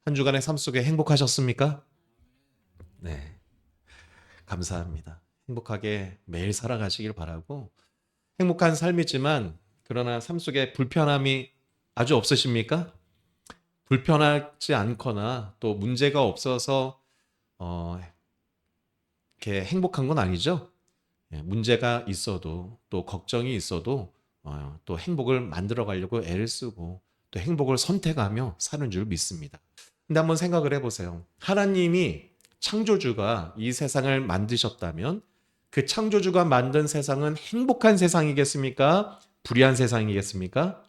한 주간의 삶 속에 행복하셨습니까? 네, 감사합니다. 행복하게 매일 살아가시길 바라고, 행복한 삶이지만 그러나 삶 속에 불편함이 아주 없으십니까? 불편하지 않거나 또 문제가 없어서 어, 이렇게 행복한 건 아니죠. 예, 문제가 있어도 또 걱정이 있어도 또 행복을 만들어 가려고 애를 쓰고 또 행복을 선택하며 사는 줄 믿습니다. 근데 한번 생각을 해보세요. 하나님이 창조주가 이 세상을 만드셨다면 그 창조주가 만든 세상은 행복한 세상이겠습니까? 불의한 세상이겠습니까?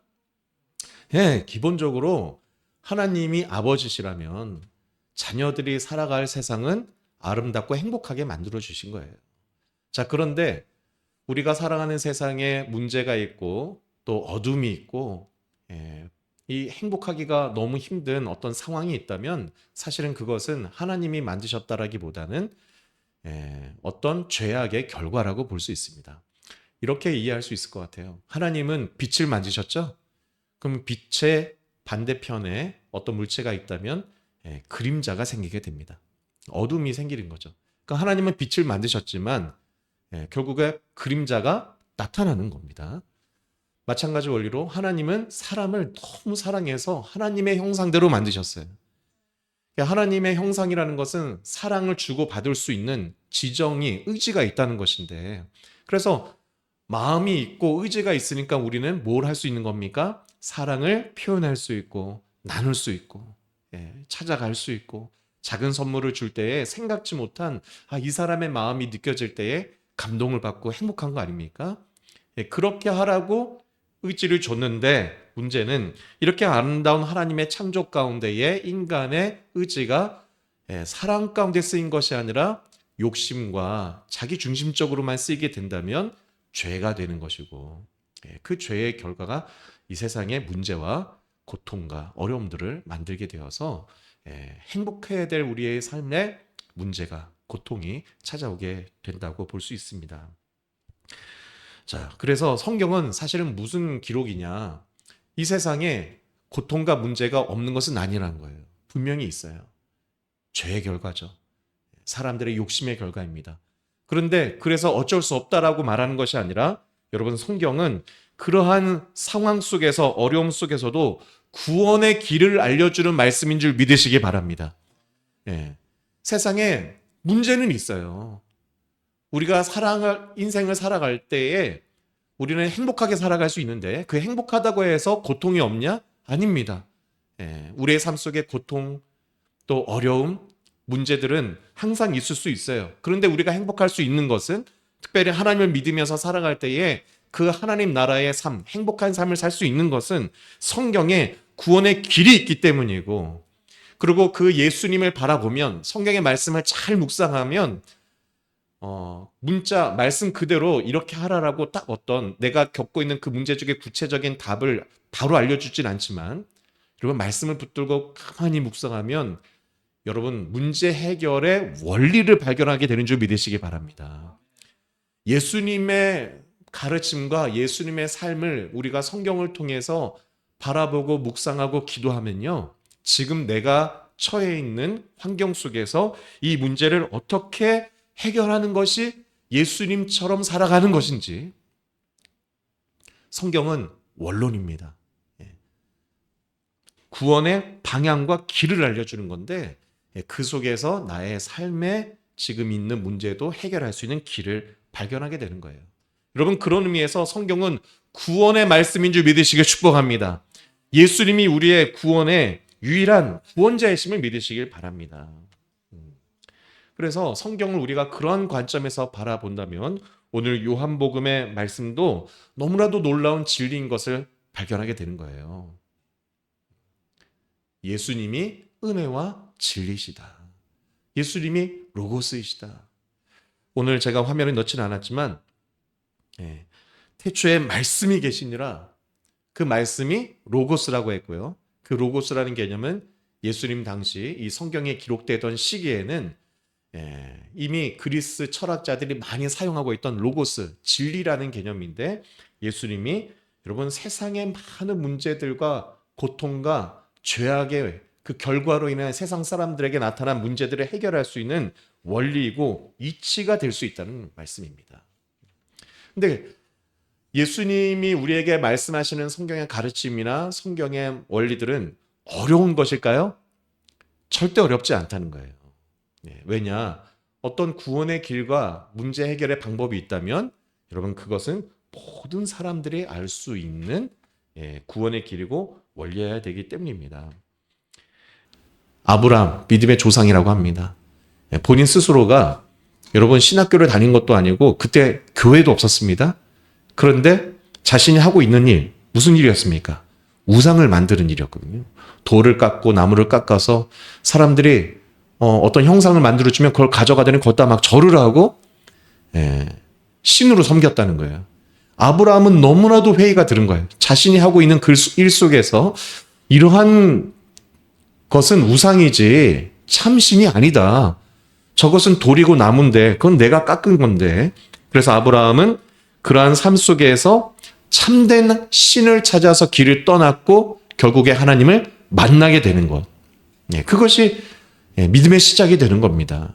예, 기본적으로 하나님이 아버지시라면 자녀들이 살아갈 세상은 아름답고 행복하게 만들어 주신 거예요. 자, 그런데 우리가 살아가는 세상에 문제가 있고 또 어둠이 있고 예, 이 행복하기가 너무 힘든 어떤 상황이 있다면 사실은 그것은 하나님이 만드셨다라기보다는 어떤 죄악의 결과라고 볼 수 있습니다. 이렇게 이해할 수 있을 것 같아요. 하나님은 빛을 만드셨죠? 그럼 빛의 반대편에 어떤 물체가 있다면 그림자가 생기게 됩니다. 어둠이 생기는 거죠. 그러니까 하나님은 빛을 만드셨지만 결국에 그림자가 나타나는 겁니다. 마찬가지 원리로 하나님은 사람을 너무 사랑해서 하나님의 형상대로 만드셨어요. 그러니까 하나님의 형상이라는 것은 사랑을 주고받을 수 있는 지정이, 의지가 있다는 것인데, 그래서 마음이 있고 의지가 있으니까 우리는 뭘 할 수 있는 겁니까? 사랑을 표현할 수 있고 나눌 수 있고 찾아갈 수 있고 작은 선물을 줄 때에 생각지 못한 이 사람의 마음이 느껴질 때에 감동을 받고 행복한 거 아닙니까? 그렇게 하라고 의지를 줬는데 문제는 이렇게 아름다운 하나님의 창조 가운데에 인간의 의지가 사랑 가운데 쓰인 것이 아니라 욕심과 자기 중심적으로만 쓰이게 된다면 죄가 되는 것이고 그 죄의 결과가 이 세상의 문제와 고통과 어려움들을 만들게 되어서 행복해야 될 우리의 삶에 문제가 고통이 찾아오게 된다고 볼 수 있습니다. 자, 그래서 성경은 사실은 무슨 기록이냐? 이 세상에 고통과 문제가 없는 것은 아니라는 거예요. 분명히 있어요. 죄의 결과죠. 사람들의 욕심의 결과입니다. 그런데 그래서 어쩔 수 없다라고 말하는 것이 아니라 여러분 성경은 그러한 상황 속에서 어려움 속에서도 구원의 길을 알려주는 말씀인 줄 믿으시기 바랍니다. 예. 세상에 문제는 있어요. 우리가 인생을 살아갈 때에 우리는 행복하게 살아갈 수 있는데 그 행복하다고 해서 고통이 없냐? 아닙니다. 우리의 삶 속에 고통 또 어려움, 문제들은 항상 있을 수 있어요. 그런데 우리가 행복할 수 있는 것은 특별히 하나님을 믿으면서 살아갈 때에 그 하나님 나라의 삶, 행복한 삶을 살 수 있는 것은 성경에 구원의 길이 있기 때문이고 그리고 그 예수님을 바라보면 성경의 말씀을 잘 묵상하면 문자 말씀 그대로 이렇게 하라라고 딱 어떤 내가 겪고 있는 그 문제 중에 구체적인 답을 바로 알려주진 않지만 여러분 말씀을 붙들고 가만히 묵상하면 여러분 문제 해결의 원리를 발견하게 되는 줄 믿으시기 바랍니다. 예수님의 가르침과 예수님의 삶을 우리가 성경을 통해서 바라보고 묵상하고 기도하면요. 지금 내가 처해 있는 환경 속에서 이 문제를 어떻게 해결하는 것이 예수님처럼 살아가는 것인지 성경은 원론입니다. 구원의 방향과 길을 알려주는 건데 그 속에서 나의 삶에 지금 있는 문제도 해결할 수 있는 길을 발견하게 되는 거예요. 여러분 그런 의미에서 성경은 구원의 말씀인 줄 믿으시길 축복합니다. 예수님이 우리의 구원의 유일한 구원자이심을 믿으시길 바랍니다. 그래서 성경을 우리가 그런 관점에서 바라본다면 오늘 요한복음의 말씀도 너무나도 놀라운 진리인 것을 발견하게 되는 거예요. 예수님이 은혜와 진리시다. 예수님이 로고스이시다. 오늘 제가 화면에 넣지는 않았지만 태초에 말씀이 계시니라 그 말씀이 로고스라고 했고요. 그 로고스라는 개념은 예수님 당시 이 성경에 기록되던 시기에는 이미 그리스 철학자들이 많이 사용하고 있던 로고스, 진리라는 개념인데 예수님이 여러분 세상의 많은 문제들과 고통과 죄악의 그 결과로 인해 세상 사람들에게 나타난 문제들을 해결할 수 있는 원리이고 이치가 될 수 있다는 말씀입니다. 근데 예수님이 우리에게 말씀하시는 성경의 가르침이나 성경의 원리들은 어려운 것일까요? 절대 어렵지 않다는 거예요. 왜냐? 어떤 구원의 길과 문제 해결의 방법이 있다면 여러분 그것은 모든 사람들이 알 수 있는 구원의 길이고 원리여야 되기 때문입니다. 아브라함, 믿음의 조상이라고 합니다. 본인 스스로가 여러분 신학교를 다닌 것도 아니고 그때 교회도 없었습니다. 그런데 자신이 하고 있는 일, 무슨 일이었습니까? 우상을 만드는 일이었거든요. 돌을 깎고 나무를 깎아서 사람들이 어떤 형상을 만들어주면 그걸 가져가더니 거기다 막 절을 하고 신으로 섬겼다는 거예요. 아브라함은 너무나도 회의가 들은 거예요. 자신이 하고 있는 그 일 속에서 이러한 것은 우상이지 참 신이 아니다. 저것은 돌이고 나무인데 그건 내가 깎은 건데. 그래서 아브라함은 그러한 삶 속에서 참된 신을 찾아서 길을 떠났고 결국에 하나님을 만나게 되는 것. 그것이 믿음의 시작이 되는 겁니다.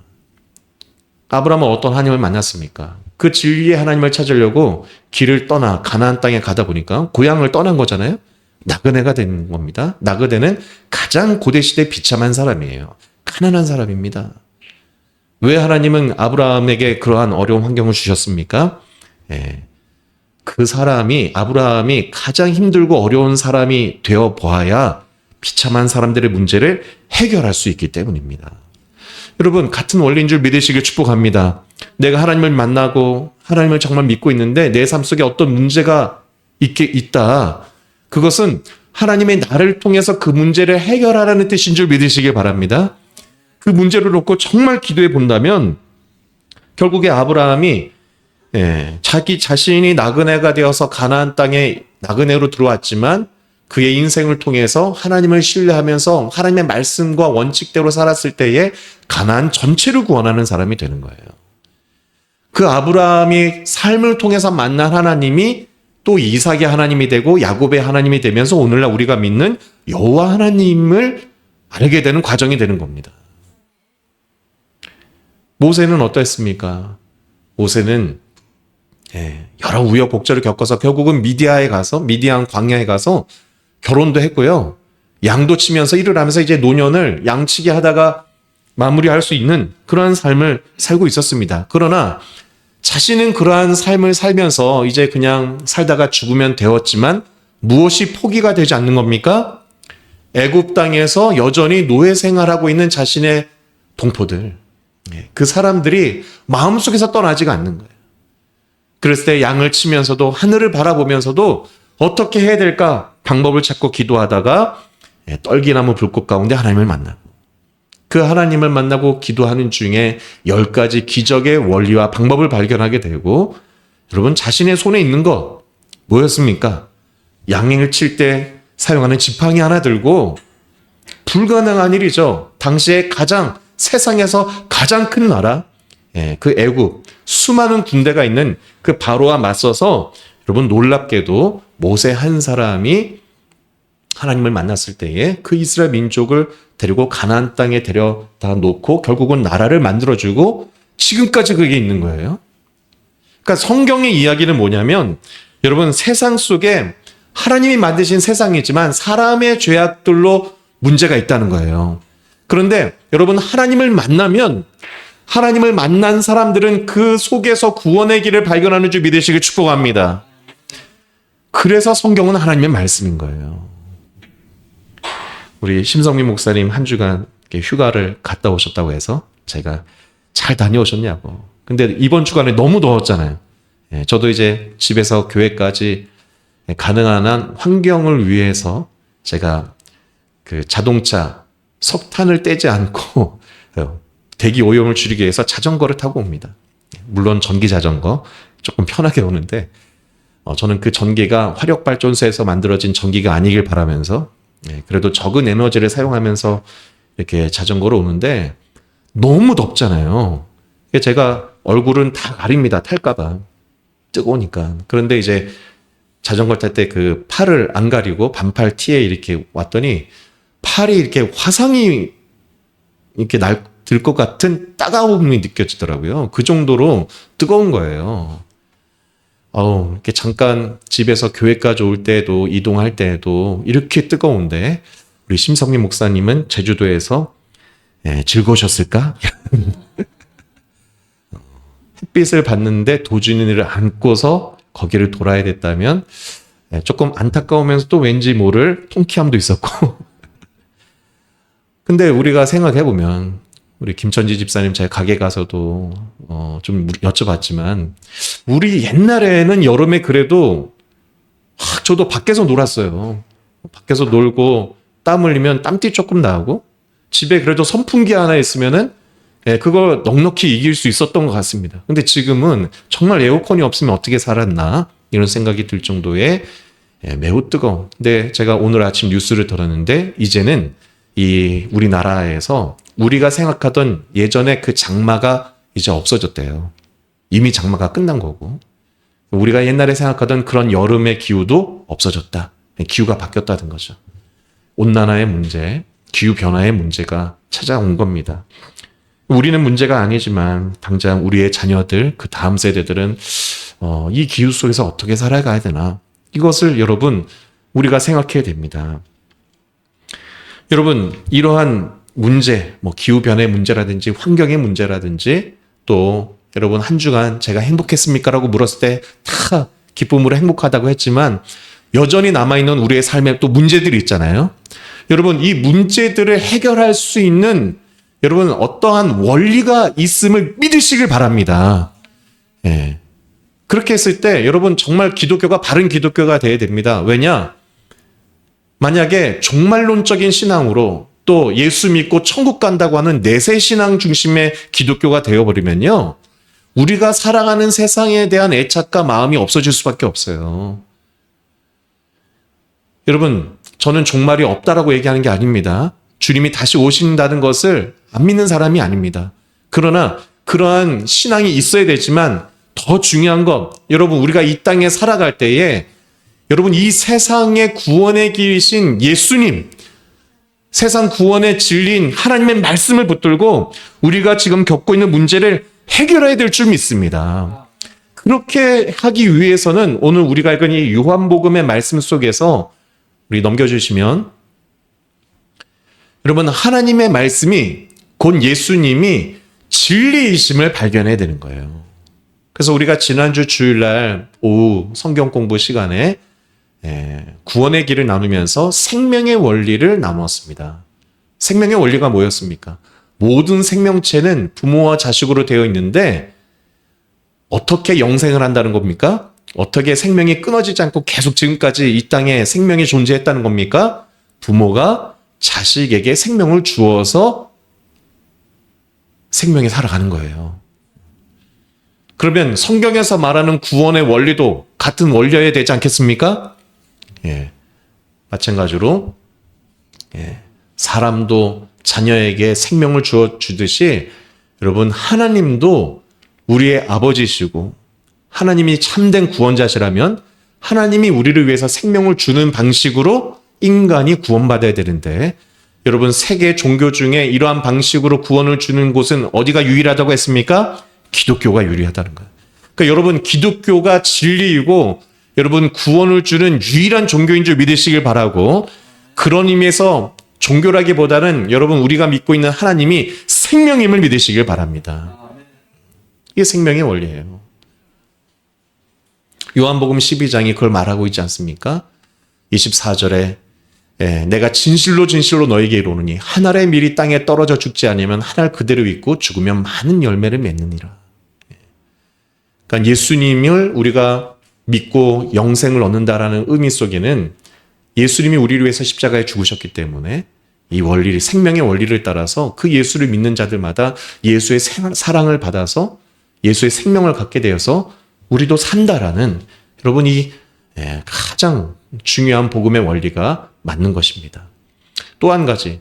아브라함은 어떤 하나님을 만났습니까? 그 진리의 하나님을 찾으려고 길을 떠나 가나안 땅에 가다 보니까 고향을 떠난 거잖아요. 나그네가 된 겁니다. 나그네는 가장 고대시대 비참한 사람이에요. 가난한 사람입니다. 왜 하나님은 아브라함에게 그러한 어려운 환경을 주셨습니까? 그 사람이 아브라함이 가장 힘들고 어려운 사람이 되어 보아야 비참한 사람들의 문제를 해결할 수 있기 때문입니다. 여러분 같은 원리인 줄 믿으시길 축복합니다. 내가 하나님을 만나고 하나님을 정말 믿고 있는데 내 삶 속에 어떤 문제가 있다. 그것은 하나님의 나를 통해서 그 문제를 해결하라는 뜻인 줄 믿으시길 바랍니다. 그 문제를 놓고 정말 기도해 본다면 결국에 아브라함이 자기 자신이 나그네가 되어서 가나안 땅에 나그네로 들어왔지만 그의 인생을 통해서 하나님을 신뢰하면서 하나님의 말씀과 원칙대로 살았을 때에 가나안 전체를 구원하는 사람이 되는 거예요. 그 아브라함이 삶을 통해서 만난 하나님이 또 이삭의 하나님이 되고 야곱의 하나님이 되면서 오늘날 우리가 믿는 여호와 하나님을 알게 되는 과정이 되는 겁니다. 모세는 어땠습니까? 모세는 여러 우여곡절을 겪어서 결국은 미디안 광야에 가서 결혼도 했고요. 양도 치면서 일을 하면서 이제 노년을 양치기 하다가 마무리할 수 있는 그러한 삶을 살고 있었습니다. 그러나 자신은 그러한 삶을 살면서 이제 그냥 살다가 죽으면 되었지만 무엇이 포기가 되지 않는 겁니까? 애굽 땅에서 여전히 노예 생활하고 있는 자신의 동포들, 그 사람들이 마음속에서 떠나지가 않는 거예요. 그랬을 때 양을 치면서도 하늘을 바라보면서도 어떻게 해야 될까 방법을 찾고 기도하다가 떨기나무 불꽃 가운데 하나님을 만나고 그 하나님을 만나고 기도하는 중에 10가지 기적의 원리와 방법을 발견하게 되고 여러분 자신의 손에 있는 것 뭐였습니까? 양을 칠 때 사용하는 지팡이 하나 들고 불가능한 일이죠. 당시에 세상에서 가장 큰 나라 그 애굽 수많은 군대가 있는 그 바로와 맞서서 여러분 놀랍게도 모세 한 사람이 하나님을 만났을 때에 그 이스라엘 민족을 데리고 가나안 땅에 데려다 놓고 결국은 나라를 만들어주고 지금까지 그게 있는 거예요. 그러니까 성경의 이야기는 뭐냐면 여러분 세상 속에 하나님이 만드신 세상이지만 사람의 죄악들로 문제가 있다는 거예요. 그런데 여러분 하나님을 만나면 하나님을 만난 사람들은 그 속에서 구원의 길을 발견하는 줄 믿으시길 축복합니다. 그래서 성경은 하나님의 말씀인 거예요. 우리 심성민 목사님 한 주간 휴가를 갔다 오셨다고 해서 제가 잘 다녀오셨냐고. 근데 이번 주간에 너무 더웠잖아요. 저도 이제 집에서 교회까지 가능한 한 환경을 위해서 제가 그 자동차 석탄을 떼지 않고 대기 오염을 줄이기 위해서 자전거를 타고 옵니다. 물론 전기 자전거 조금 편하게 오는데 저는 그 전기가 화력발전소에서 만들어진 전기가 아니길 바라면서 그래도 적은 에너지를 사용하면서 이렇게 자전거로 오는데 너무 덥잖아요. 제가 얼굴은 다 가립니다. 탈까봐. 뜨거우니까. 그런데 이제 자전거 탈 때 그 팔을 안 가리고 반팔 티에 이렇게 왔더니 팔이 이렇게 화상이 이렇게 들 것 같은 따가움이 느껴지더라고요. 그 정도로 뜨거운 거예요. 이렇게 잠깐 집에서 교회까지 올 때도 이동할 때도 이렇게 뜨거운데 우리 심성민 목사님은 제주도에서 즐거우셨을까? 햇빛을 봤는데 도준이를 안고서 거기를 돌아야 됐다면 조금 안타까우면서 또 왠지 모를 통쾌함도 있었고 근데 우리가 생각해보면 우리 김천지 집사님 제가 가게 가서도 좀 여쭤봤지만 우리 옛날에는 여름에 그래도 저도 밖에서 놀았어요. 밖에서 놀고 땀 흘리면 땀띠 조금 나고 집에 그래도 선풍기 하나 있으면은 그걸 넉넉히 이길 수 있었던 것 같습니다. 근데 지금은 정말 에어컨이 없으면 어떻게 살았나 이런 생각이 들 정도의 매우 뜨거운. 근데 제가 오늘 아침 뉴스를 들었는데 이제는 이 우리나라에서 우리가 생각하던 예전에 그 장마가 이제 없어졌대요. 이미 장마가 끝난 거고 우리가 옛날에 생각하던 그런 여름의 기후도 없어졌다. 기후가 바뀌었다는 거죠. 온난화의 문제, 기후변화의 문제가 찾아온 겁니다. 우리는 문제가 아니지만 당장 우리의 자녀들, 그 다음 세대들은 이 기후 속에서 어떻게 살아가야 되나 이것을 여러분 우리가 생각해야 됩니다. 여러분 이러한 문제, 기후변화의 문제라든지 환경의 문제라든지 또 여러분 한 주간 제가 행복했습니까? 라고 물었을 때 다 기쁨으로 행복하다고 했지만 여전히 남아있는 우리의 삶에 또 문제들이 있잖아요. 여러분 이 문제들을 해결할 수 있는 여러분 어떠한 원리가 있음을 믿으시길 바랍니다. 그렇게 했을 때 여러분 정말 기독교가 바른 기독교가 되어야 됩니다. 왜냐? 만약에 종말론적인 신앙으로 또 예수 믿고 천국 간다고 하는 내세 신앙 중심의 기독교가 되어버리면요. 우리가 살아가는 세상에 대한 애착과 마음이 없어질 수밖에 없어요. 여러분, 저는 종말이 없다라고 얘기하는 게 아닙니다. 주님이 다시 오신다는 것을 안 믿는 사람이 아닙니다. 그러나 그러한 신앙이 있어야 되지만 더 중요한 건 여러분 우리가 이 땅에 살아갈 때에 여러분 이 세상의 구원의 길이신 예수님 세상 구원의 진리인 하나님의 말씀을 붙들고 우리가 지금 겪고 있는 문제를 해결해야 될 줄 믿습니다. 그렇게 하기 위해서는 오늘 우리가 읽은 이 요한복음의 말씀 속에서 우리 넘겨주시면 여러분 하나님의 말씀이 곧 예수님이 진리이심을 발견해야 되는 거예요. 그래서 우리가 지난주 주일날 오후 성경 공부 시간에 구원의 길을 나누면서 생명의 원리를 나누었습니다. 생명의 원리가 뭐였습니까? 모든 생명체는 부모와 자식으로 되어 있는데 어떻게 영생을 한다는 겁니까? 어떻게 생명이 끊어지지 않고 계속 지금까지 이 땅에 생명이 존재했다는 겁니까? 부모가 자식에게 생명을 주어서 생명이 살아가는 거예요. 그러면 성경에서 말하는 구원의 원리도 같은 원리여야 되지 않겠습니까? 마찬가지로 사람도 자녀에게 생명을 주듯이 여러분 하나님도 우리의 아버지시고 하나님이 참된 구원자시라면 하나님이 우리를 위해서 생명을 주는 방식으로 인간이 구원받아야 되는데 여러분 세계 종교 중에 이러한 방식으로 구원을 주는 곳은 어디가 유일하다고 했습니까? 기독교가 유일하다는 거예요. 그러니까 여러분 기독교가 진리이고 여러분 구원을 주는 유일한 종교인 줄 믿으시길 바라고 그런 의미에서 종교라기보다는 여러분 우리가 믿고 있는 하나님이 생명임을 믿으시길 바랍니다. 이게 생명의 원리예요. 요한복음 12장이 그걸 말하고 있지 않습니까? 24절에 내가 진실로 진실로 너에게 이르노니 한 알의 밀이 땅에 떨어져 죽지 않으면 한 알 그대로 있고 죽으면 많은 열매를 맺느니라. 그러니까 예수님을 우리가 믿고 영생을 얻는다라는 의미 속에는 예수님이 우리를 위해서 십자가에 죽으셨기 때문에 이 원리, 생명의 원리를 따라서 그 예수를 믿는 자들마다 예수의 사랑을 받아서 예수의 생명을 갖게 되어서 우리도 산다라는 여러분이 가장 중요한 복음의 원리가 맞는 것입니다. 또 한 가지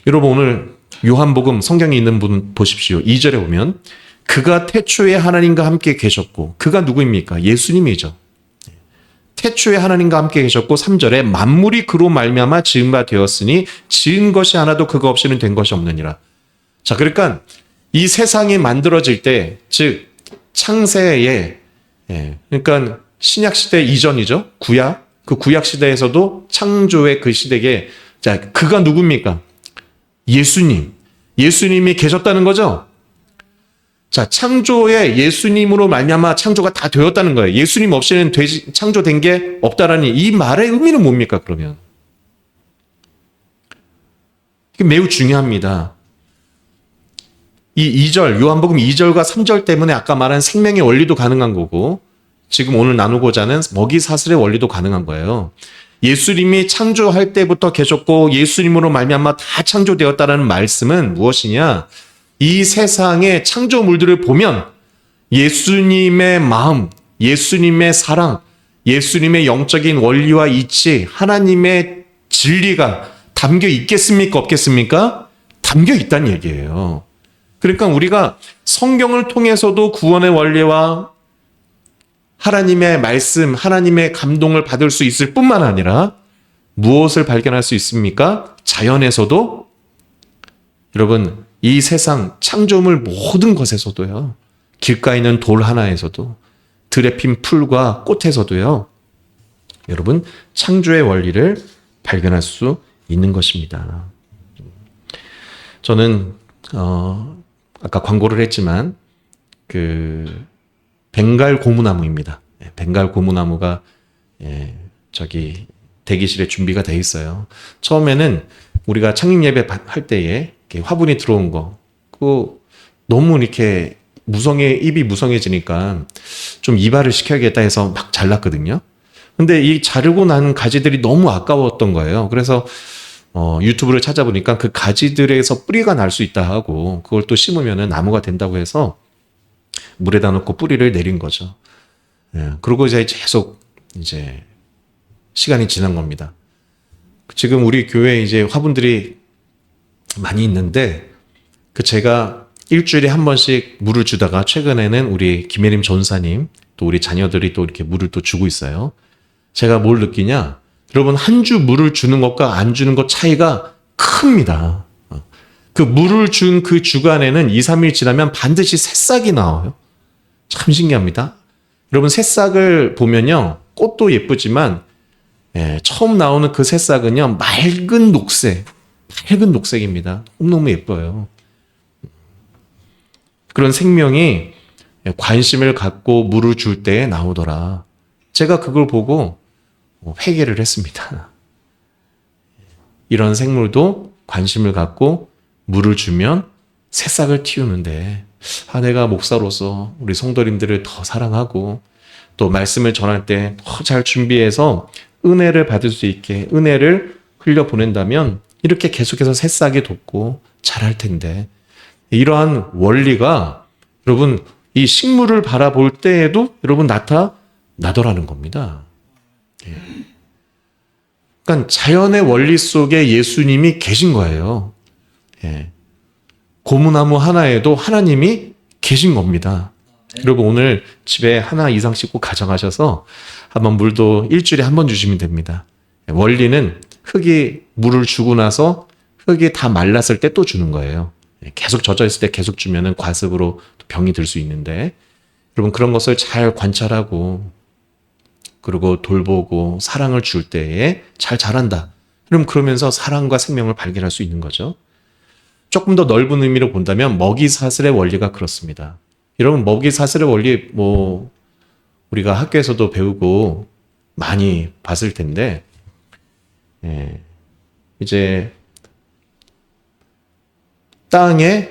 여러분 오늘 요한복음 성경에 있는 분 보십시오. 2절에 보면 그가 태초에 하나님과 함께 계셨고 그가 누구입니까? 예수님이죠. 태초에 하나님과 함께 계셨고 3절에 만물이 그로 말미암아 지은 바 되었으니 지은 것이 하나도 그거 없이는 된 것이 없느니라. 자, 그러니까 이 세상이 만들어질 때, 즉 창세에, 그러니까 신약 시대 이전이죠. 구약, 그 구약 시대에서도 창조의 그 시대에, 자, 그가 누굽니까? 예수님이 계셨다는 거죠. 자, 창조에 예수님으로 말미암아 창조가 다 되었다는 거예요. 예수님 없이는 창조된 게 없다라는 이 말의 의미는 뭡니까, 그러면? 이게 매우 중요합니다. 이 2절, 요한복음 2절과 3절 때문에 아까 말한 생명의 원리도 가능한 거고, 지금 오늘 나누고자 하는 먹이 사슬의 원리도 가능한 거예요. 예수님이 창조할 때부터 계셨고 예수님으로 말미암아 다 창조되었다라는 말씀은 무엇이냐? 이 세상의 창조물들을 보면 예수님의 마음, 예수님의 사랑, 예수님의 영적인 원리와 이치, 하나님의 진리가 담겨 있겠습니까? 없겠습니까? 담겨 있다는 얘기예요. 그러니까 우리가 성경을 통해서도 구원의 원리와 하나님의 말씀, 하나님의 감동을 받을 수 있을 뿐만 아니라 무엇을 발견할 수 있습니까? 자연에서도, 여러분, 이 세상 창조물 모든 것에서도요, 길가에 있는 돌 하나에서도, 들에 핀 풀과 꽃에서도요, 여러분, 창조의 원리를 발견할 수 있는 것입니다. 저는 아까 광고를 했지만 벵갈 고무나무입니다. 벵갈 고무나무가 저기 대기실에 준비가 돼 있어요. 처음에는 우리가 창립 예배 할 때에 이렇게 화분이 들어온 거, 그 너무 이렇게 입이 무성해지니까 좀 이발을 시켜야겠다 해서 막 잘랐거든요. 근데 이 자르고 난 가지들이 너무 아까웠던 거예요. 그래서 유튜브를 찾아보니까 그 가지들에서 뿌리가 날 수 있다 하고 그걸 또 심으면 나무가 된다고 해서 물에다 넣고 뿌리를 내린 거죠. 그리고 이제 계속 이제 시간이 지난 겁니다. 지금 우리 교회에 이제 화분들이 많이 있는데 제가 일주일에 한 번씩 물을 주다가 최근에는 우리 김혜림 전사님 또 우리 자녀들이 또 이렇게 물을 또 주고 있어요. 제가 뭘 느끼냐? 여러분, 한 주 물을 주는 것과 안 주는 것 차이가 큽니다. 그 물을 준 그 주간에는 2, 3일 지나면 반드시 새싹이 나와요. 참 신기합니다. 여러분, 새싹을 보면요, 꽃도 예쁘지만 처음 나오는 그 새싹은요, 맑은 녹색입니다. 너무 예뻐요. 그런 생명이 관심을 갖고 물을 줄 때에 나오더라. 제가 그걸 보고 회개를 했습니다. 이런 생물도 관심을 갖고 물을 주면 새싹을 틔우는데, 내가 목사로서 우리 성도님들을 더 사랑하고 또 말씀을 전할 때 더 잘 준비해서 은혜를 받을 수 있게 은혜를 흘려보낸다면 이렇게 계속해서 새싹이 돋고 자랄 텐데, 이러한 원리가 여러분 이 식물을 바라볼 때에도 여러분 나타나더라는 겁니다. 그러니까 자연의 원리 속에 예수님이 계신 거예요. 고무나무 하나에도 하나님이 계신 겁니다. 여러분, 오늘 집에 하나 이상씩 꼭 가져가셔서 한번 물도 일주일에 한 번 주시면 됩니다. 원리는 흙이 물을 주고 나서 흙이 다 말랐을 때 또 주는 거예요. 계속 젖어 있을 때 계속 주면은 과습으로 병이 들 수 있는데, 여러분 그런 것을 잘 관찰하고 그리고 돌보고 사랑을 줄 때에 잘 자란다. 그럼 그러면서 사랑과 생명을 발견할 수 있는 거죠. 조금 더 넓은 의미로 본다면 먹이 사슬의 원리가 그렇습니다. 여러분, 먹이 사슬의 원리 우리가 학교에서도 배우고 많이 봤을 텐데, 이제 땅에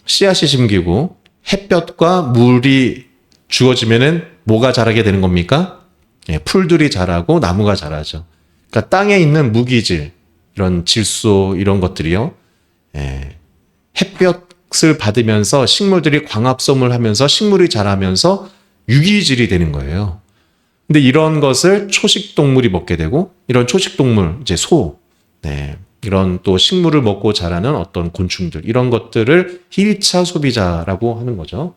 씨앗이 심기고 햇볕과 물이 주어지면은 뭐가 자라게 되는 겁니까? 풀들이 자라고 나무가 자라죠. 그러니까 땅에 있는 무기질, 이런 질소 이런 것들이요, 햇볕을 받으면서 식물들이 광합성을 하면서 식물이 자라면서 유기질이 되는 거예요. 근데 이런 것을 초식 동물이 먹게 되고, 이런 초식 동물, 이제 소, 이런 또 식물을 먹고 자라는 어떤 곤충들, 이런 것들을 1차 소비자라고 하는 거죠.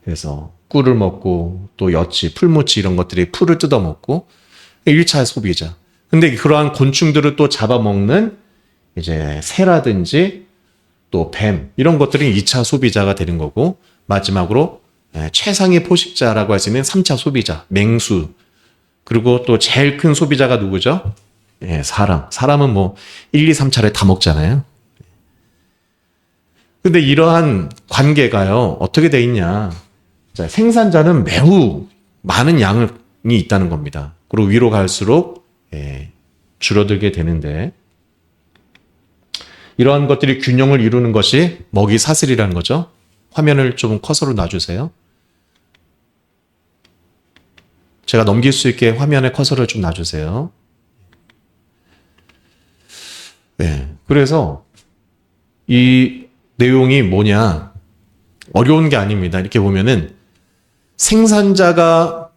그래서 꿀을 먹고 또 엿이, 풀무치 이런 것들이 풀을 뜯어먹고 1차 소비자. 근데 그러한 곤충들을 또 잡아먹는 이제 새라든지 또 뱀 이런 것들이 2차 소비자가 되는 거고 마지막으로 최상위 포식자라고 할 수 있는 3차 소비자, 맹수. 그리고 또 제일 큰 소비자가 누구죠? 사람. 사람은 뭐 1, 2, 3차례 다 먹잖아요. 근데 이러한 관계가요, 어떻게 돼 있냐. 자, 생산자는 매우 많은 양이 있다는 겁니다. 그리고 위로 갈수록 줄어들게 되는데 이러한 것들이 균형을 이루는 것이 먹이 사슬이라는 거죠. 화면을 좀 커서로 놔주세요. 제가 넘길 수 있게 화면에 커서를 좀 놔주세요. 네, 그래서 이 내용이 뭐냐, 어려운 게 아닙니다. 이렇게 보면은 생산자가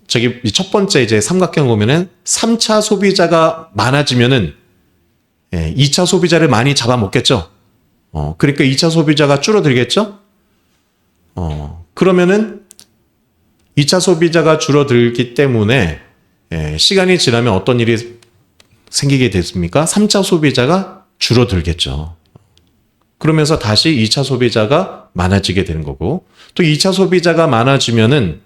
저기 첫 번째 이제 삼각형 보면은 3차 소비자가 많아지면은 2차 소비자를 많이 잡아먹겠죠. 그러니까 2차 소비자가 줄어들겠죠. 그러면은 2차 소비자가 줄어들기 때문에 시간이 지나면 어떤 일이 생기게 됐습니까? 3차 소비자가 줄어들겠죠. 그러면서 다시 2차 소비자가 많아지게 되는 거고 또 2차 소비자가 많아지면은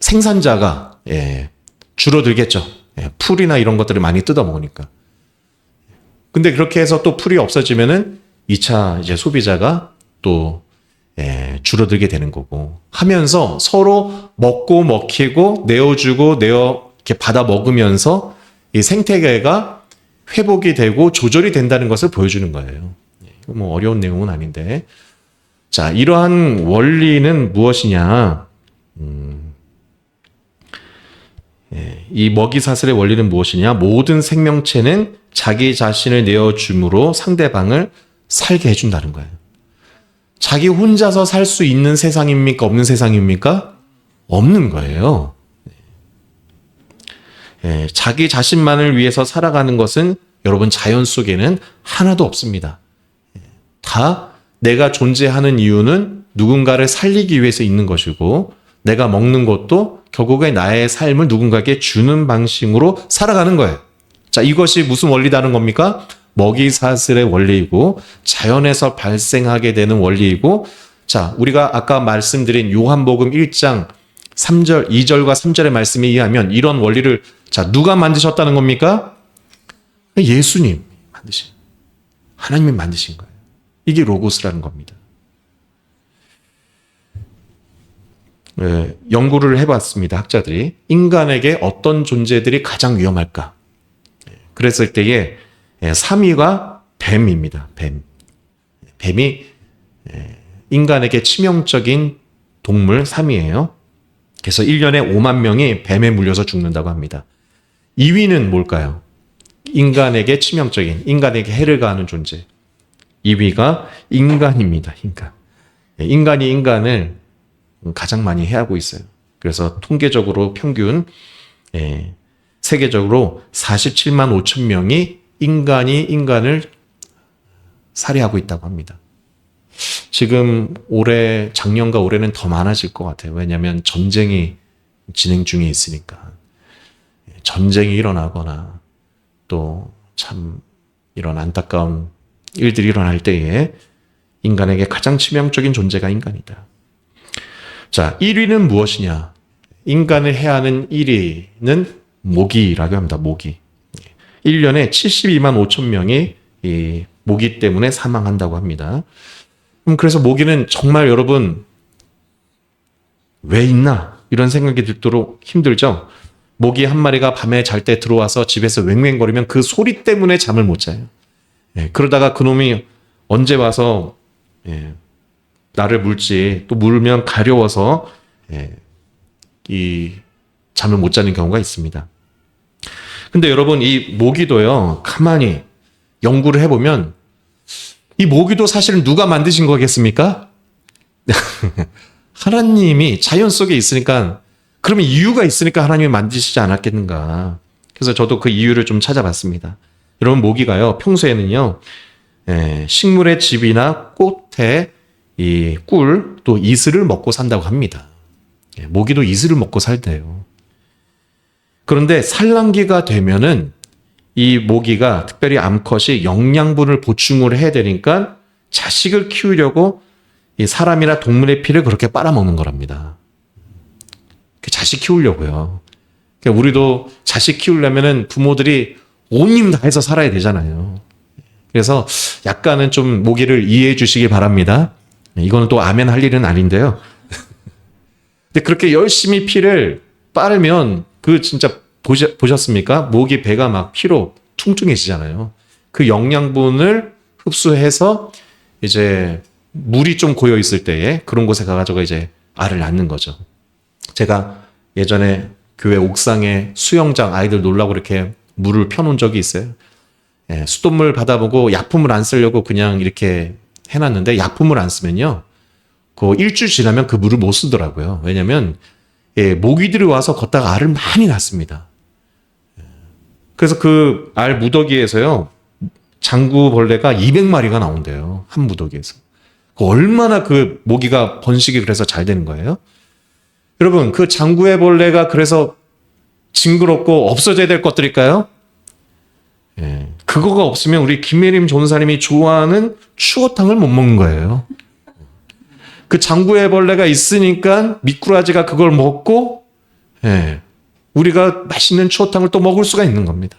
생산자가 줄어들겠죠. 풀이나 이런 것들을 많이 뜯어 먹으니까. 근데 그렇게 해서 또 풀이 없어지면은 2차 이제 소비자가 또 줄어들게 되는 거고 하면서 서로 먹고 먹히고 내어주고 이렇게 받아 먹으면서 이 생태계가 회복이 되고 조절이 된다는 것을 보여주는 거예요. 뭐 어려운 내용은 아닌데. 자, 이러한 원리는 무엇이냐? 이 먹이 사슬의 원리는 무엇이냐? 모든 생명체는 자기 자신을 내어줌으로 상대방을 살게 해준다는 거예요. 자기 혼자서 살 수 있는 세상입니까? 없는 세상입니까? 없는 거예요. 자기 자신만을 위해서 살아가는 것은 여러분 자연 속에는 하나도 없습니다. 다 내가 존재하는 이유는 누군가를 살리기 위해서 있는 것이고 내가 먹는 것도 결국에 나의 삶을 누군가에게 주는 방식으로 살아가는 거예요. 자, 이것이 무슨 원리다는 겁니까? 먹이 사슬의 원리이고 자연에서 발생하게 되는 원리이고 자, 우리가 아까 말씀드린 요한복음 1장 3절, 2절과 3절의 말씀에 의하면 이런 원리를 자, 누가 만드셨다는 겁니까? 예수님 만드신, 하나님이 만드신 거예요. 이게 로고스라는 겁니다. 연구를 해봤습니다. 학자들이. 인간에게 어떤 존재들이 가장 위험할까? 그랬을 때에 3위가 뱀입니다. 뱀이 인간에게 치명적인 동물 3위예요. 그래서 1년에 5만 명이 뱀에 물려서 죽는다고 합니다. 2위는 뭘까요? 인간에게 치명적인, 인간에게 해를 가하는 존재. 2위가 인간입니다. 인간이 인간을 가장 많이 해하고 있어요. 그래서 통계적으로 평균 세계적으로 47만 5천 명이 인간이 인간을 살해하고 있다고 합니다. 지금 작년과 올해는 더 많아질 것 같아요. 왜냐하면 전쟁이 진행 중에 있으니까. 전쟁이 일어나거나 또 참 이런 안타까운 일들이 일어날 때에 인간에게 가장 치명적인 존재가 인간이다. 자, 1위는 무엇이냐? 인간을 해하는 1위는 모기라고 합니다. 모기. 1년에 72만 5천 명이 이 모기 때문에 사망한다고 합니다. 그래서 모기는 정말 여러분 왜 있나? 이런 생각이 들도록 힘들죠? 모기 한 마리가 밤에 잘 때 들어와서 집에서 웽웽거리면 그 소리 때문에 잠을 못 자요. 그러다가 그놈이 언제 와서 나를 물지, 또 물면 가려워서 이 잠을 못 자는 경우가 있습니다. 근데 여러분 이 모기도요, 가만히 연구를 해보면 이 모기도 사실은 누가 만드신 거겠습니까? 하나님이 자연 속에 있으니까, 그러면 이유가 있으니까 하나님이 만드시지 않았겠는가. 그래서 저도 그 이유를 좀 찾아봤습니다. 여러분 모기가요, 평소에는요 식물의 즙이나 꽃의 이 꿀, 또 이슬을 먹고 산다고 합니다. 모기도 이슬을 먹고 살대요. 그런데 산란기가 되면은 이 모기가 특별히 암컷이 영양분을 보충을 해야 되니까 자식을 키우려고 이 사람이나 동물의 피를 그렇게 빨아먹는 거랍니다. 자식 키우려고요. 그러니까 우리도 자식 키우려면은 부모들이 온 힘 다해서 살아야 되잖아요. 그래서 약간은 좀 모기를 이해해 주시기 바랍니다. 이거는 또 아멘 할 일은 아닌데요. 근데 그렇게 열심히 피를 빨면 그 진짜 보셨습니까? 모기 배가 막 피로 퉁퉁해지잖아요. 그 영양분을 흡수해서 이제 물이 좀 고여 있을 때에 그런 곳에 가가지고 이제 알을 낳는 거죠. 제가 예전에 교회 옥상에 수영장 아이들 놀라고 이렇게 물을 펴놓은 적이 있어요. 수돗물 받아보고 약품을 안 쓰려고 그냥 이렇게 해놨는데 약품을 안 쓰면요. 그 일주일 지나면 그 물을 못 쓰더라고요. 왜냐면 모기들이 와서 걷다가 알을 많이 낳습니다. 그래서 그 알 무더기에서요. 장구벌레가 200마리가 나온대요. 한 무더기에서. 얼마나 그 모기가 번식이 그래서 잘 되는 거예요? 여러분, 그 장구의 벌레가 그래서 징그럽고 없어져야 될 것들일까요? 그거가 없으면 우리 김예림 전사님이 좋아하는 추어탕을 못 먹는 거예요. 그 장구의 벌레가 있으니까 미꾸라지가 그걸 먹고 우리가 맛있는 추어탕을 또 먹을 수가 있는 겁니다.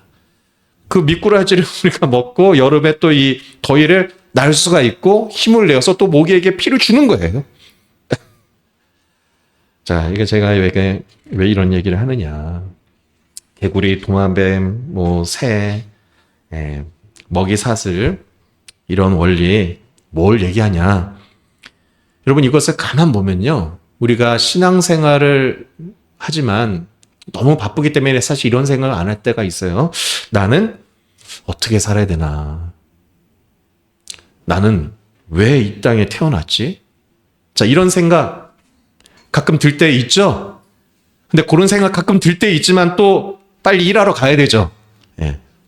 그 미꾸라지를 우리가 먹고 여름에 또 이 더위를 날 수가 있고 힘을 내어서 또 모기에게 피를 주는 거예요. 자, 이게 제가 왜 이런 얘기를 하느냐. 개구리, 도마뱀, 새, 먹이 사슬 이런 원리 뭘 얘기하냐. 여러분 이것을 가만 보면요. 우리가 신앙생활을 하지만 너무 바쁘기 때문에 사실 이런 생각을 안 할 때가 있어요. 나는 어떻게 살아야 되나? 나는 왜 이 땅에 태어났지? 자, 이런 생각 가끔 들 때 있죠? 근데 그런 생각 가끔 들 때 있지만 또 빨리 일하러 가야 되죠.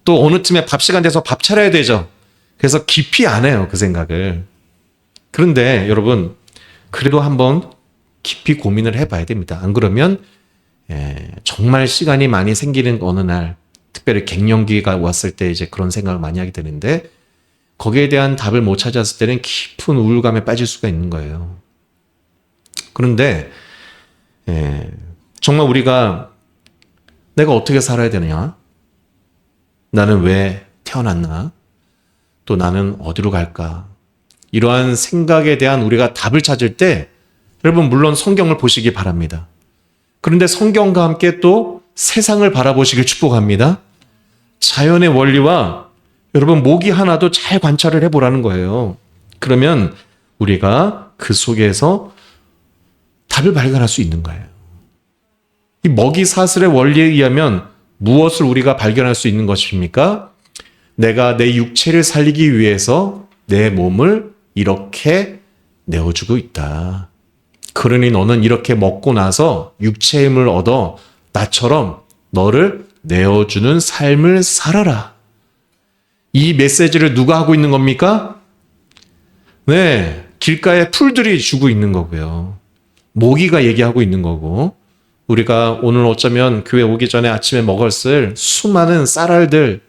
또 어느 쯤에 밥 시간 돼서 밥 차려야 되죠. 그래서 깊이 안 해요, 그 생각을. 그런데 여러분, 그래도 한번 깊이 고민을 해봐야 됩니다. 안 그러면 정말 시간이 많이 생기는 어느 날, 특별히 갱년기가 왔을 때 이제 그런 생각을 많이 하게 되는데 거기에 대한 답을 못 찾았을 때는 깊은 우울감에 빠질 수가 있는 거예요. 그런데 정말 우리가 내가 어떻게 살아야 되느냐? 나는 왜 태어났나? 또 나는 어디로 갈까? 이러한 생각에 대한 우리가 답을 찾을 때 여러분 물론 성경을 보시기 바랍니다. 그런데 성경과 함께 또 세상을 바라보시길 축복합니다. 자연의 원리와 여러분 모기 하나도 잘 관찰을 해보라는 거예요. 그러면 우리가 그 속에서 답을 발견할 수 있는 거예요. 이 먹이 사슬의 원리에 의하면 무엇을 우리가 발견할 수 있는 것입니까? 내가 내 육체를 살리기 위해서 내 몸을 이렇게 내어주고 있다. 그러니 너는 이렇게 먹고 나서 육체의 힘을 얻어 나처럼 너를 내어주는 삶을 살아라. 이 메시지를 누가 하고 있는 겁니까? 네, 길가에 풀들이 주고 있는 거고요. 모기가 얘기하고 있는 거고 우리가 오늘 어쩌면 교회 오기 전에 아침에 먹었을 수많은 쌀알들,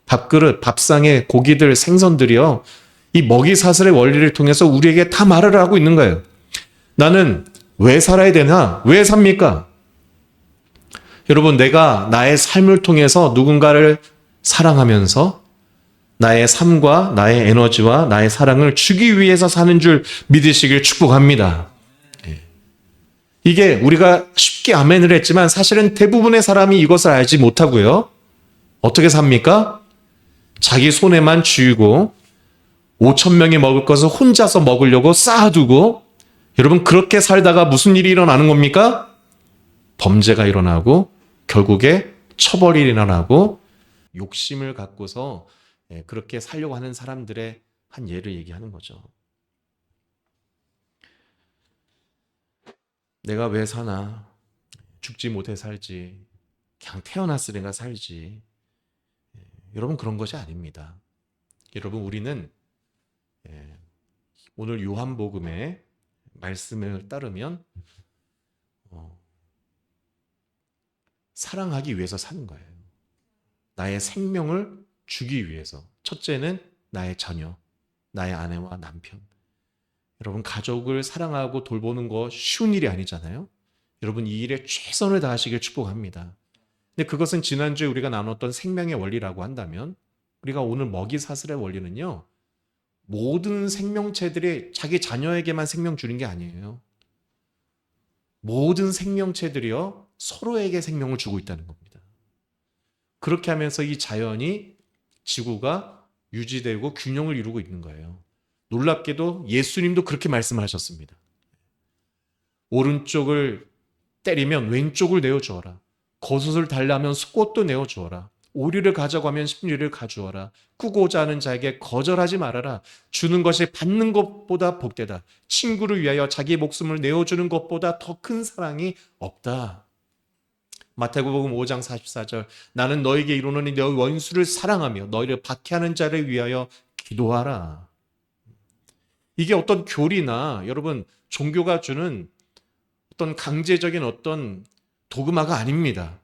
밥그릇, 밥상에 고기들, 생선들이요. 이 먹이 사슬의 원리를 통해서 우리에게 다 말을 하고 있는 거예요. 나는 왜 살아야 되나? 왜 삽니까? 여러분, 내가 나의 삶을 통해서 누군가를 사랑하면서 나의 삶과 나의 에너지와 나의 사랑을 주기 위해서 사는 줄 믿으시길 축복합니다. 이게 우리가 쉽게 아멘을 했지만 사실은 대부분의 사람이 이것을 알지 못하고요. 어떻게 삽니까? 자기 손에만 쥐고 5천 명이 먹을 것을 혼자서 먹으려고 쌓아두고 여러분 그렇게 살다가 무슨 일이 일어나는 겁니까? 범죄가 일어나고 결국에 처벌이 일어나고 욕심을 갖고서 그렇게 살려고 하는 사람들의 한 예를 얘기하는 거죠. 내가 왜 사나? 죽지 못해 살지. 그냥 태어났으니까 살지. 여러분 그런 것이 아닙니다. 여러분 우리는 예, 오늘 요한복음의 말씀을 따르면 사랑하기 위해서 사는 거예요. 나의 생명을 주기 위해서. 첫째는 나의 자녀, 나의 아내와 남편. 여러분, 가족을 사랑하고 돌보는 거 쉬운 일이 아니잖아요. 여러분, 이 일에 최선을 다하시길 축복합니다. 근데 그것은 지난주에 우리가 나눴던 생명의 원리라고 한다면, 우리가 오늘 먹이 사슬의 원리는요, 모든 생명체들이 자기 자녀에게만 생명 주는 게 아니에요. 모든 생명체들이요, 서로에게 생명을 주고 있다는 겁니다. 그렇게 하면서 이 자연이, 지구가 유지되고 균형을 이루고 있는 거예요. 놀랍게도 예수님도 그렇게 말씀하셨습니다. 오른쪽을 때리면 왼쪽을 내어주어라. 겉옷을 달라면 속옷도 내어주어라. 오리를 가져가면 십리를 가주어라. 꾸고자 하는 자에게 거절하지 말아라. 주는 것이 받는 것보다 복되다. 친구를 위하여 자기 목숨을 내어주는 것보다 더 큰 사랑이 없다. 마태복음 5장 44절, 나는 너에게 이르노니 너희 원수를 사랑하며 너희를 박해하는 자를 위하여 기도하라. 이게 어떤 교리나 여러분 종교가 주는 어떤 강제적인 어떤 도그마가 아닙니다.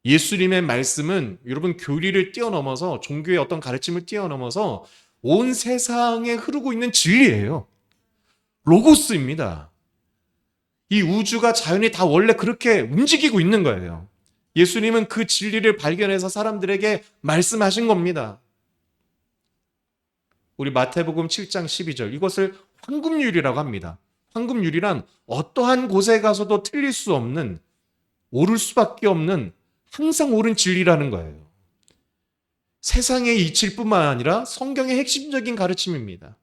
예수님의 말씀은 여러분 교리를 뛰어넘어서, 종교의 어떤 가르침을 뛰어넘어서 온 세상에 흐르고 있는 진리예요. 로고스입니다. 이 우주가, 자연이 다 원래 그렇게 움직이고 있는 거예요. 예수님은 그 진리를 발견해서 사람들에게 말씀하신 겁니다. 우리 마태복음 7장 12절, 이것을 황금률이라고 합니다. 황금률이란 어떠한 곳에 가서도 틀릴 수 없는, 옳을 수밖에 없는, 항상 옳은 진리라는 거예요. 세상의 이치일 뿐만 아니라 성경의 핵심적인 가르침입니다.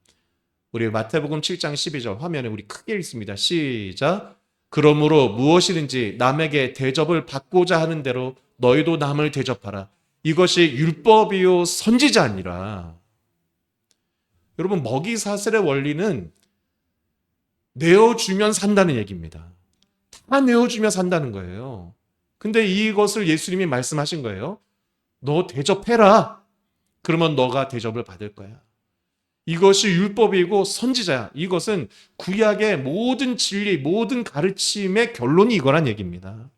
우리 마태복음 7장 12절 화면에 우리 크게 읽습니다. 시작. 그러므로 무엇이든지 남에게 대접을 받고자 하는 대로 너희도 남을 대접하라. 이것이 율법이요 선지자니라. 여러분, 먹이 사슬의 원리는 내어주면 산다는 얘기입니다. 다 내어주면 산다는 거예요. 근데 이것을 예수님이 말씀하신 거예요. 너 대접해라. 그러면 너가 대접을 받을 거야. 이것이 율법이고 선지자야. 이것은 구약의 모든 진리, 모든 가르침의 결론이 이거란 얘기입니다.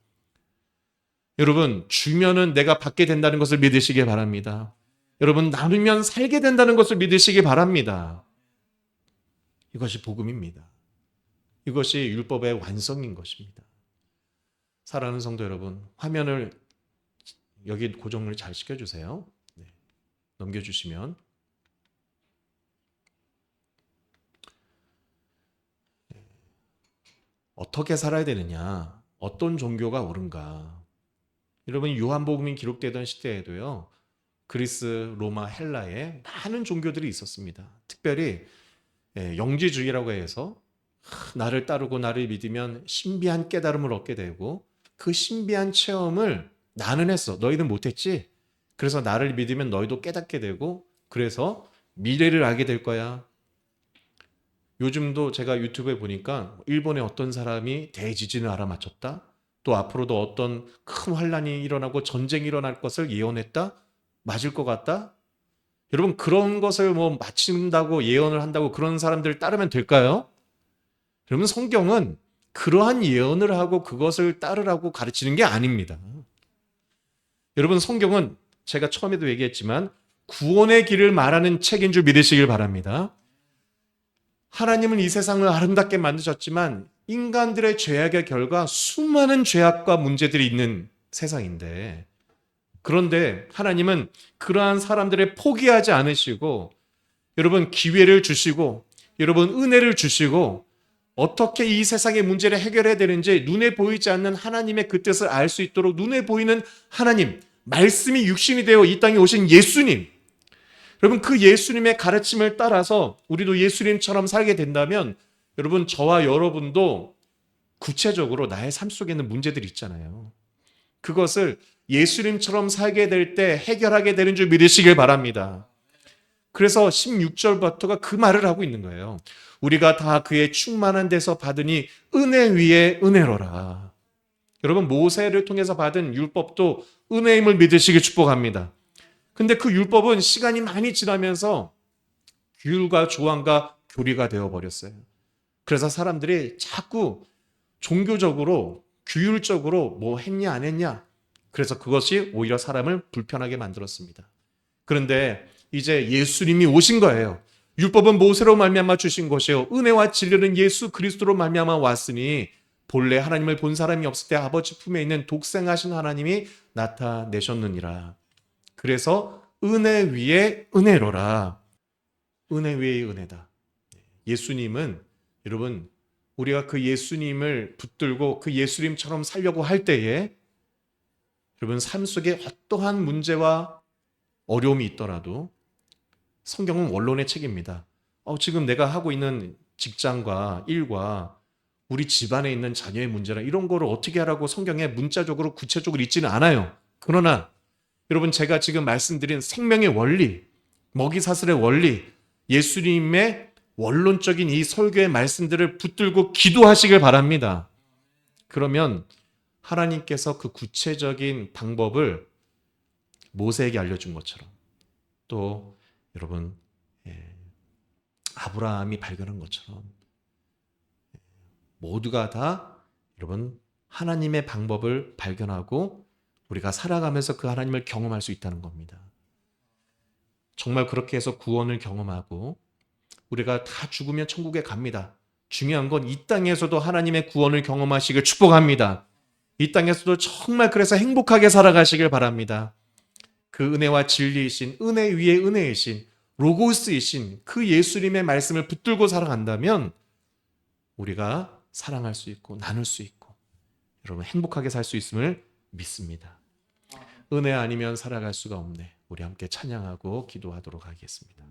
여러분, 주면은 내가 받게 된다는 것을 믿으시기 바랍니다. 여러분, 나누면 살게 된다는 것을 믿으시기 바랍니다. 이것이 복음입니다. 이것이 율법의 완성인 것입니다. 사랑하는 성도 여러분, 화면을 여기 고정을 잘 시켜주세요. 네. 넘겨주시면. 어떻게 살아야 되느냐? 어떤 종교가 옳은가? 여러분, 요한복음이 기록되던 시대에도요, 그리스, 로마, 헬라에 많은 종교들이 있었습니다. 특별히 영지주의라고 해서 나를 따르고 나를 믿으면 신비한 깨달음을 얻게 되고, 그 신비한 체험을 나는 했어, 너희는 못했지? 그래서 나를 믿으면 너희도 깨닫게 되고, 그래서 미래를 알게 될 거야. 요즘도 제가 유튜브에 보니까 일본의 어떤 사람이 대지진을 알아맞혔다. 또 앞으로도 어떤 큰 환란이 일어나고 전쟁이 일어날 것을 예언했다. 맞을 것 같다. 여러분, 그런 것을 뭐 맞춘다고 예언을 한다고 그런 사람들 따르면 될까요? 여러분, 성경은 그러한 예언을 하고 그것을 따르라고 가르치는 게 아닙니다. 여러분, 성경은 제가 처음에도 얘기했지만 구원의 길을 말하는 책인 줄 믿으시길 바랍니다. 하나님은 이 세상을 아름답게 만드셨지만 인간들의 죄악의 결과 수많은 죄악과 문제들이 있는 세상인데, 그런데 하나님은 그러한 사람들을 포기하지 않으시고 여러분 기회를 주시고 여러분 은혜를 주시고 어떻게 이 세상의 문제를 해결해야 되는지 눈에 보이지 않는 하나님의 그 뜻을 알 수 있도록 눈에 보이는 하나님, 말씀이 육신이 되어 이 땅에 오신 예수님, 여러분 그 예수님의 가르침을 따라서 우리도 예수님처럼 살게 된다면 여러분 저와 여러분도 구체적으로 나의 삶 속에 있는 문제들이 있잖아요. 그것을 예수님처럼 살게 될 때 해결하게 되는 줄 믿으시길 바랍니다. 그래서 16절부터가 그 말을 하고 있는 거예요. 우리가 다 그의 충만한 데서 받으니 은혜 위에 은혜로라. 여러분 모세를 통해서 받은 율법도 은혜임을 믿으시길 축복합니다. 근데 그 율법은 시간이 많이 지나면서 규율과 조항과 교리가 되어버렸어요. 그래서 사람들이 자꾸 종교적으로 규율적으로 뭐 했냐 안 했냐, 그래서 그것이 오히려 사람을 불편하게 만들었습니다. 그런데 이제 예수님이 오신 거예요. 율법은 모세로 말미암아 주신 것이요 은혜와 진리는 예수 그리스도로 말미암아 왔으니 본래 하나님을 본 사람이 없을 때 아버지 품에 있는 독생하신 하나님이 나타내셨느니라. 그래서 은혜 위에 은혜로라. 은혜 위에 은혜다. 예수님은, 여러분, 우리가 그 예수님을 붙들고 그 예수님처럼 살려고 할 때에, 여러분, 삶 속에 어떠한 문제와 어려움이 있더라도 성경은 원론의 책입니다. 지금 내가 하고 있는 직장과 일과 우리 집안에 있는 자녀의 문제라 이런 거를 어떻게 하라고 성경에 문자적으로 구체적으로 있지는 않아요. 그러나 여러분, 제가 지금 말씀드린 생명의 원리, 먹이사슬의 원리, 예수님의 원론적인 이 설교의 말씀들을 붙들고 기도하시길 바랍니다. 그러면 하나님께서 그 구체적인 방법을 모세에게 알려준 것처럼, 또 여러분 아브라함이 발견한 것처럼 모두가 다 여러분 하나님의 방법을 발견하고 우리가 살아가면서 그 하나님을 경험할 수 있다는 겁니다. 정말 그렇게 해서 구원을 경험하고 우리가 다 죽으면 천국에 갑니다. 중요한 건 이 땅에서도 하나님의 구원을 경험하시길 축복합니다. 이 땅에서도 정말 그래서 행복하게 살아가시길 바랍니다. 그 은혜와 진리이신, 은혜 위에 은혜이신, 로고스이신 그 예수님의 말씀을 붙들고 살아간다면 우리가 사랑할 수 있고 나눌 수 있고 여러분 행복하게 살 수 있음을 믿습니다. 은혜 아니면 살아갈 수가 없네. 우리 함께 찬양하고 기도하도록 하겠습니다.